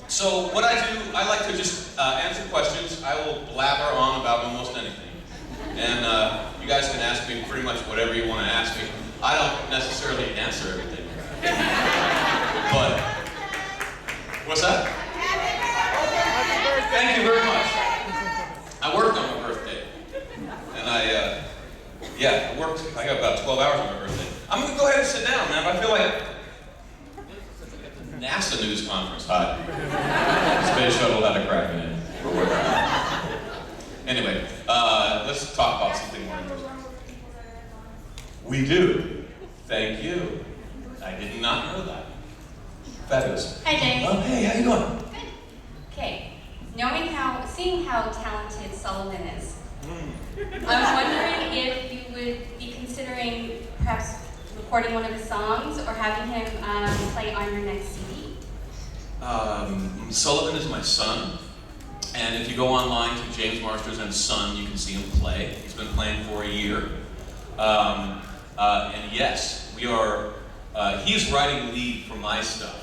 So what I do, I like to just answer questions. I will blabber on about almost anything. And you guys can ask me pretty much whatever you want to ask me. I don't necessarily answer everything. But, what's that? Thank you very much. I worked on my birthday. And I got about 12 hours on my birthday. I'm going to go ahead and sit down, man. I feel like NASA news conference. Hi. Space shuttle had a crack in it. We're working on it. Anyway, let's talk about something more interesting. We do. Thank you. I did not know that. Fabulous. Hi, James. Oh, hey, how you doing? Good. Okay. Seeing how talented Sullivan is, I'm wondering if you would be considering perhaps recording one of his songs or having him play on your next CD. Sullivan is my son, and if you go online to James Marsters and Son, you can see him play. He's been playing for a year. And yes, we are, he's writing lead for my stuff.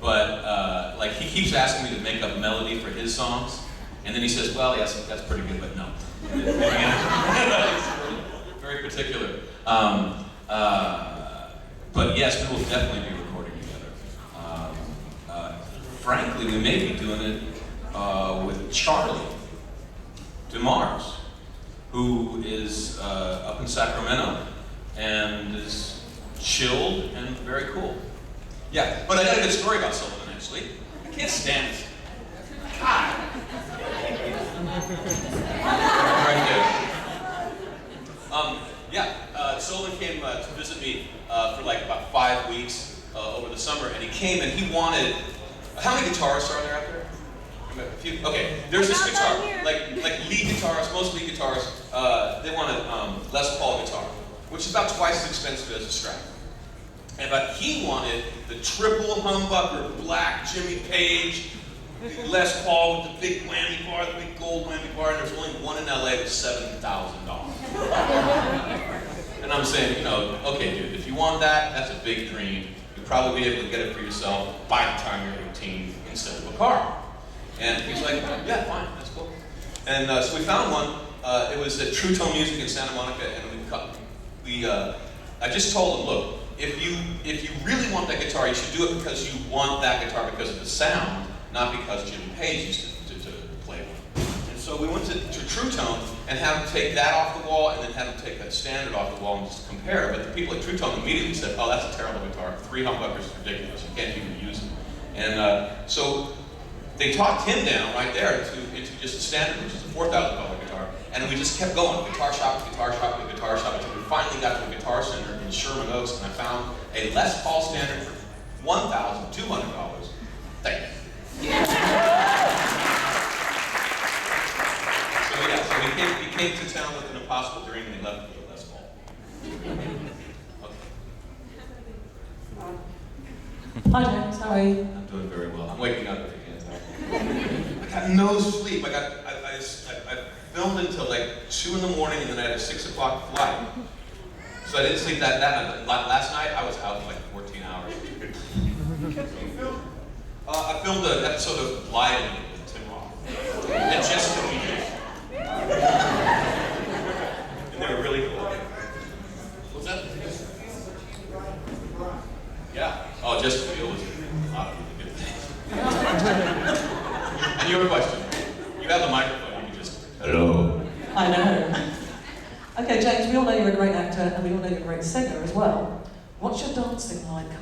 But like he keeps asking me to make up melody for his songs, and then he says, well, yes, that's pretty good, but no. He's very particular. But yes, we will definitely be recording together. Frankly, we may be doing it with Charlie DeMars, who is up in Sacramento and is chilled and very cool. Yeah, but I got a good story about Sullivan, actually. I can't stand it. God. Right there. Sullivan came to visit me for like about 5 weeks over the summer, and he came and he wanted. How many guitarists are there out there? A few. Okay, there's this guitar, like lead guitarists, most lead guitarists, they want a Les Paul guitar, which is about twice as expensive as a Strat. But he wanted the triple humbucker, black Jimmy Page, the Les Paul with the big whammy bar, the big gold whammy bar, and there's only one in LA with $7,000. And I'm saying, okay, dude, if you want that, that's a big dream. You'll probably be able to get it for yourself by the time you're 18 instead of a car. And he's like, yeah, fine, that's cool. And so we found one. It was at True Tone Music in Santa Monica, and I just told him, look, if you really want that guitar, you should do it because you want that guitar because of the sound, not because Jimmy Page used to play one. And so we went to True Tone and had him take that off the wall, and then had him take that standard off the wall and just compare. But the people at True Tone immediately said, oh, that's a terrible guitar. 3 humbuckers is ridiculous. You can't even use it. And so they talked him down right there into just a standard, which is a $4,000 guitar. And we just kept going, guitar shop to guitar shop to guitar shop, until we finally got to a guitar center in Sherman Oaks, and I found a Les Paul standard for $1,200. Thank you. So he came to town with an impossible dream, and he left with a Les Paul. Okay. Hi James, how are you? I'm doing very well. I'm waking up if you can't tell. I got no sleep. I filmed until like 2 in the morning, and then I had a 6 o'clock flight. So I didn't sleep that night. Last night I was out for like 14 hours. I filmed an episode of Live with Tim Roth and Jessica Biel. And they were really cool. What's that? Yeah. Oh, Jessica Biel was a lot of really good things. And your question. You have the microphone. You can just. Hello. I know. Okay, James, we all know you're a great actor, and we all know you're a great singer as well. What's your dancing like?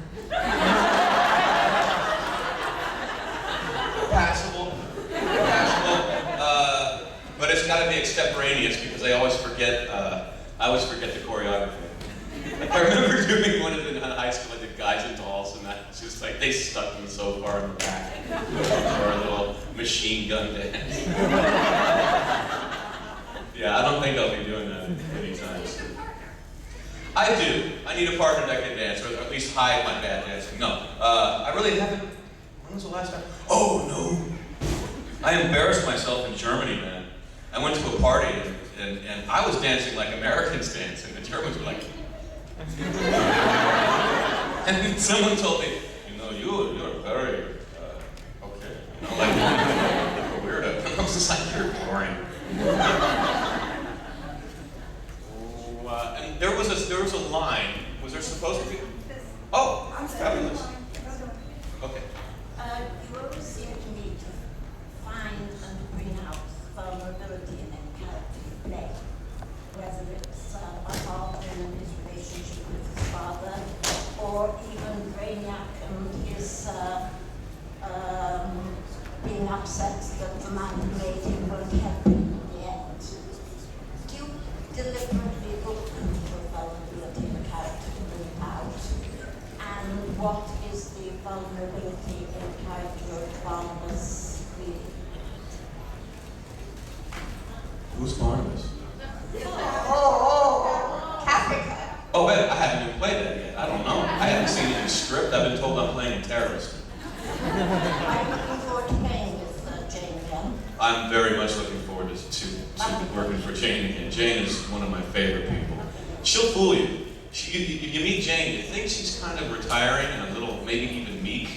Passable. But it's got to be extemporaneous because I always forget the choreography. I remember doing one in high school, I did Guys and Dolls, and that's just like, they stuck me so far in the back for a little machine gun dance. Yeah, I don't think I'll be doing that anytime soon. I do. I need a partner that can dance, or at least hide my bad dancing. No, I really haven't. When was the last time? Oh, no. I embarrassed myself in Germany, man. I went to a party, and I was dancing like Americans dance, and the Germans were like... And someone told me, you're very, okay. You know, like, a weirdo. I was just like, you're boring. And there was a line. Was there supposed to be? Oh, fabulous. Okay. You always seem to me to find and bring out vulnerability in any character you play, whether it's Bob and his relationship with his father, or even Brainiac and his being upset that the man who made him won't help him in the end. Do you deliberately look for vulnerability in a character to bring it out? And what is the vulnerability in a character of Barnabas really? Who's Barnabas? Caprica. Oh, wait, I haven't even played that yet. I don't know. I haven't seen it in the script. I've been told I'm playing a terrorist. I'm looking forward to playing with Jane again. I'm very much looking forward to working for Jane again. Jane is one of my favorite people. She'll fool you. You meet Jane, you think she's kind of retiring and a little, maybe even meek.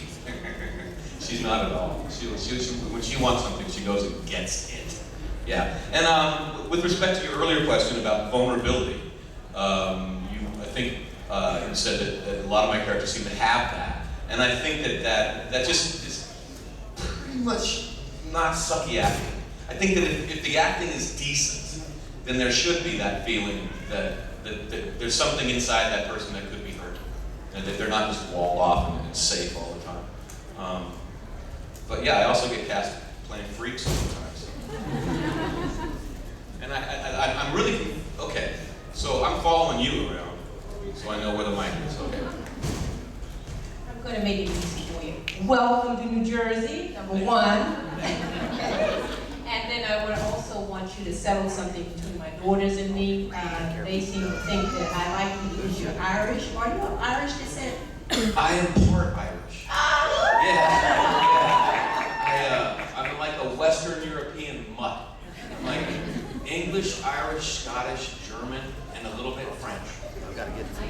She's not at all. When she wants something, she goes and gets it. Yeah. And with respect to your earlier question about vulnerability, I think you said that a lot of my characters seem to have that. And I think that just is pretty much not sucky acting. I think that if the acting is decent, then there should be that feeling that there's something inside that person that could be hurt, and that they're not just walled off and safe all the time. But yeah, I also get cast playing freaks sometimes. And I'm really, okay, so I'm following you around, so I know where the mic is, okay. I'm going to make it easy for you. Welcome to New Jersey, number one. And then I would also want you to settle something between my daughters and me. They seem to think that I like you because you're Irish. Are you of Irish descent? I am part Irish. I'm like a Western European mutt. I'm like English, Irish, Scottish, German, and a little bit French. I've got to get to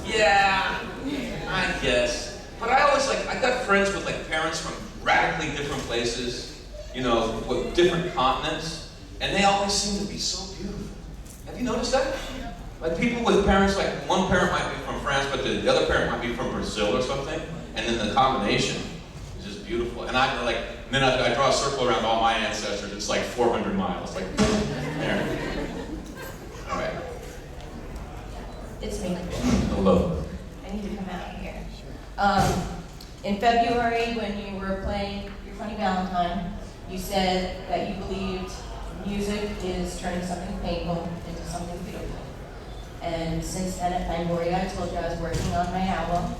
yeah, I guess. But I always I got friends with parents from radically different places, you know, with different continents, and they always seem to be so beautiful. Have you noticed that? Like people with parents, one parent might be from France, but the other parent might be from Brazil or something, and then the combination is just beautiful. And then I draw a circle around all my ancestors. It's like 400 miles. Like there. All right. It's me. Hello. I need to come out here. In February, when you were playing Your Funny Valentine, you said that you believed music is turning something painful into something beautiful. And since then at Fangoria, I told you I was working on my album.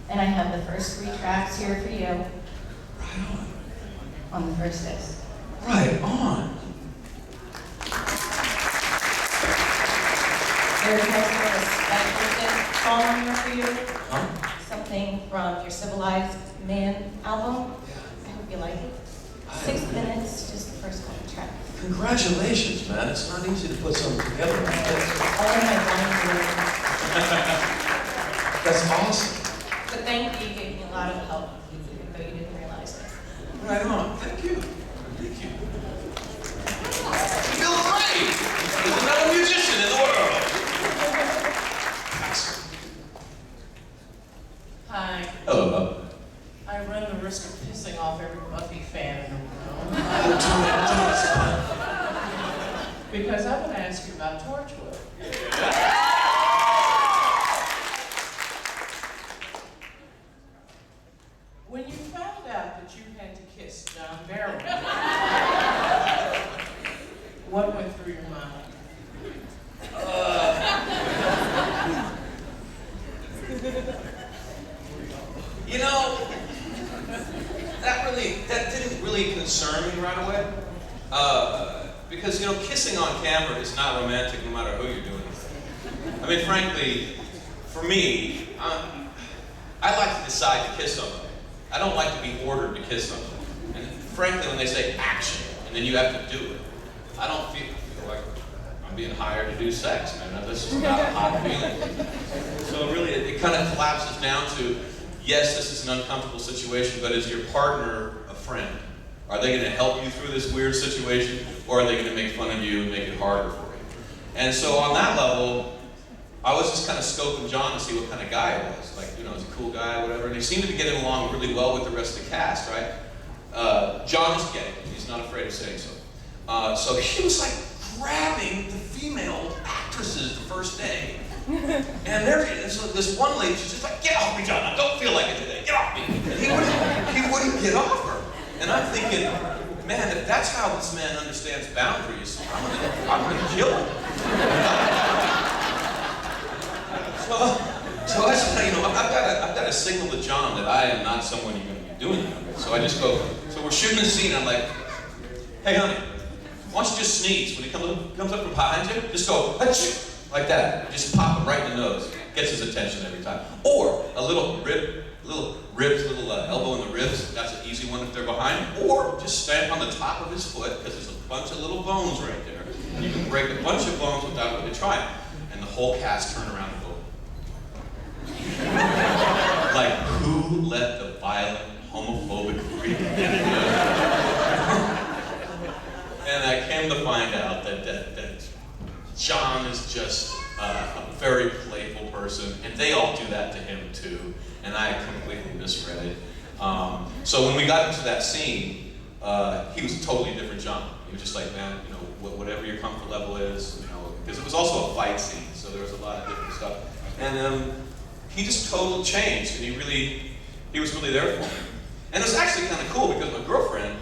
And I have the first 3 tracks here for you. Right on the first disc. Right on. There's also a special song here for you. Huh? Something from your Civilized Man album. I hope you like it. 6 minutes, just the first couple tracks. Congratulations, man. It's not easy to put something together like this. All of my friends. That's awesome. But thank you, you gave me a lot of help, even though you didn't realize it. Right on. Thank you. Thank you. You feel great. There's another musician in the world. Excellent. Hi. Hello, Bob. I run the risk of pissing off every Buffy fan in the room. Because I want to ask you about Torchwood. When you found out that you had to kiss John Barrowman, what went through your mind? You know, that didn't really concern me right away. Because, you know, kissing on camera is not romantic no matter who you're doing it with. I mean, frankly, for me, I like to decide to kiss somebody. I don't like to be ordered to kiss somebody. And frankly, when they say action, and then you have to do it, I don't feel like I'm being hired to do sex, man. This is not a hot feeling. So really, it kind of collapses down to, yes, this is an uncomfortable situation, but is your partner a friend? Are they going to help you through this weird situation, or are they going to make fun of you and make it harder for you? And so on that level, I was just kind of scoping John to see what kind of guy he was. Like, is he a cool guy, whatever. And he seemed to be getting along really well with the rest of the cast, right? John is gay. He's not afraid of saying so. So he was like grabbing the female actresses the first day. And so this one lady, she's just like, get off me, John. I don't feel like it today. Get off me. And he wouldn't get off her. And I'm thinking, man, if that's how this man understands boundaries, I'm gonna kill him. So I said, I've got to signal to John that I am not someone you're going to be doing that with. So I just go, so we're shooting a scene, I'm like, hey honey, why don't you just sneeze? When he comes up from behind you, just go, achoo, like that. Just pop him right in the nose. Gets his attention every time. Or a little elbow in the ribs, that's an easy one if they're behind him. Or just stamp on the top of his foot, because there's a bunch of little bones right there. And you can break a bunch of bones without really trying. And the whole cast turn around and go, like, who let the violent, homophobic freak in? And I came to find out that John is just a very playful person, and they all do that to him too, and I completely misread it. So when we got into that scene, he was a totally different John. He was just like, man, whatever your comfort level is, because it was also a fight scene, so there was a lot of different stuff. And he just totally changed, and he was really there for me. And it was actually kind of cool because my girlfriend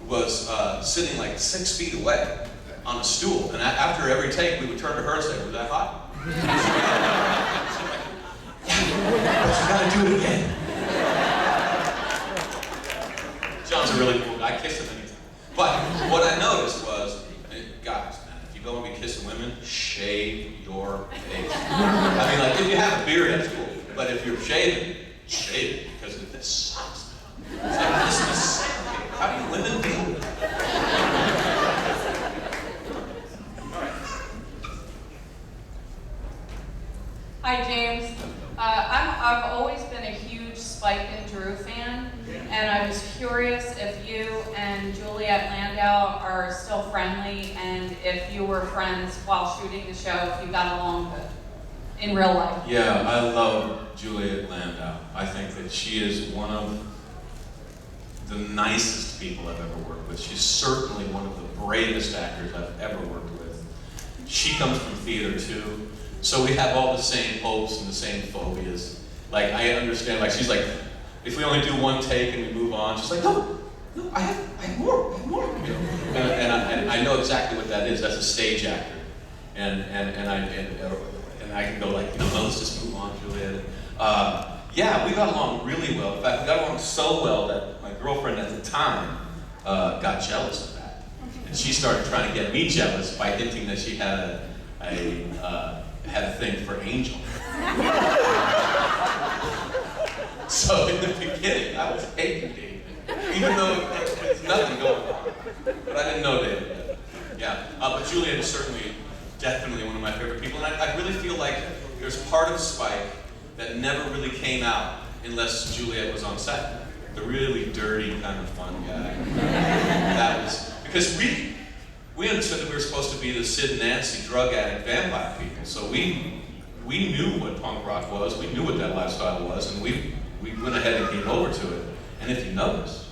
was sitting like 6 feet away on a stool, and after every take, we would turn to her and say, was that hot? Yeah, but you gotta do it again. John's a really cool guy. I kiss him anytime. But what I noticed was, guys, man, if you go and be kissing women, shave your face. I mean, like, if you have a beard, that's cool. But if you're shaving, shave it, because this sucks. It's like, this is sick. How do you women feel? Hi, James. I've always been a huge Spike and Drew fan, and I was curious if you and Juliet Landau are still friendly, and if you were friends while shooting the show, if you got along in real life. Yeah, I love Juliet Landau. I think that she is one of the nicest people I've ever worked with. She's certainly one of the bravest actors I've ever worked with. She comes from theater too. So we have all the same hopes and the same phobias. Like, I understand, like, she's like, if we only do one take and we move on, she's like, no, I have more. And I know exactly what that is. That's a stage actor. And I can go like, no, let's just move on, Juliet. Yeah, we got along really well. In fact, we got along so well that my girlfriend at the time got jealous of that. And she started trying to get me jealous by hinting that she had a thing for Angel. So in the beginning, I was hating David, even though there's nothing going on. But I didn't know David yet. Yeah, but Juliet is definitely one of my favorite people, and I really feel like there's part of Spike that never really came out unless Juliet was on set. The really dirty, kind of fun guy. That was, because we understood that we were supposed to be the Sid and Nancy drug addict vampire people, so we knew what punk rock was, we knew what that lifestyle was, and we went ahead and came over to it. And if you notice,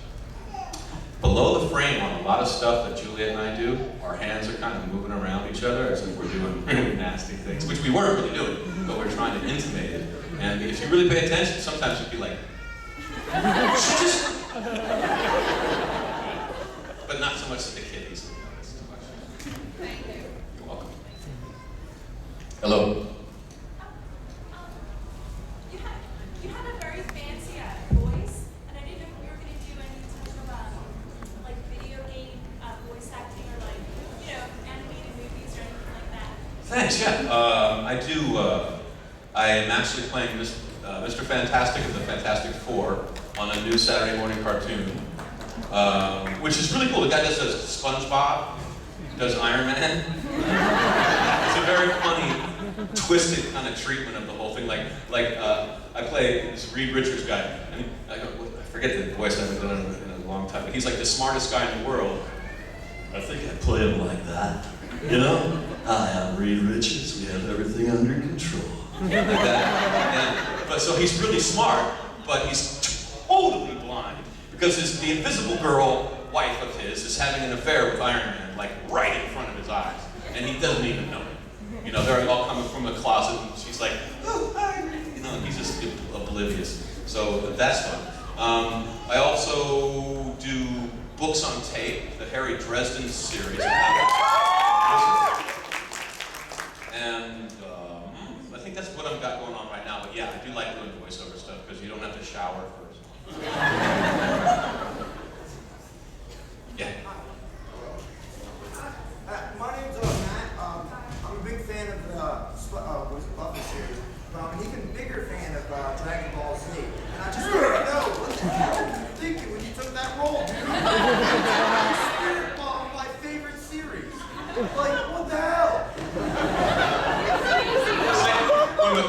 below the frame on a lot of stuff that Juliet and I do, our hands are kind of moving around each other as if we're doing really nasty things, which we weren't really doing, but we're trying to intimate it. And if you really pay attention, sometimes you'd be like, she just... But not so much that the kiddies notice too much. Thank you. You're welcome. Hello. You had a very fancy voice, and I didn't know if we were going to do any type of like video game voice acting or like, animated movies or anything like that. Thanks, yeah. I do, I am actually playing Mr. Fantastic of the Fantastic Four on a new Saturday morning cartoon, which is really cool. The guy that does SpongeBob, does Iron Man. It's a very funny, twisted kind of treatment of the whole thing. I I play this Reed Richards guy, and I forget the voice, I haven't done it in a long time, but he's like the smartest guy in the world. I think I play him like that. You know? Hi, I'm Reed Richards. We have everything under control. Like that. But so he's really smart, but he's totally blind because the invisible girl wife of his is having an affair with Iron Man, like right in front of his eyes, and he doesn't even know it. You know, they're all coming from the closet, and she's like, "Oh, hi," you know, and he's just oblivious. So that's fun. I also do books on tape, the Harry Dresden series. And I think that's what I've got going on right now. But yeah, I do like doing voiceover stuff because you don't have to shower first. Yeah. My name's Matt. I'm a big fan of what is it, Buffy series. But I'm an even bigger fan of Dragon Ball Z. And I just want to know, what the hell were you thinking when you took that role, dude? Spirit Bomb, my favorite series. Like, what the hell?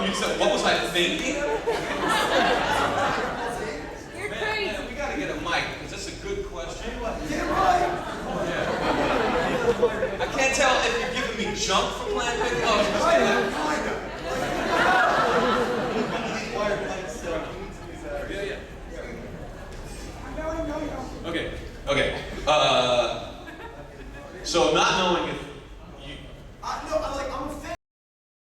You said, what was I thinking? You're crazy. Man, we gotta get a mic because that's a good question. Damn right. I can't tell if you're giving me junk for playing Big Love. Okay. So not knowing if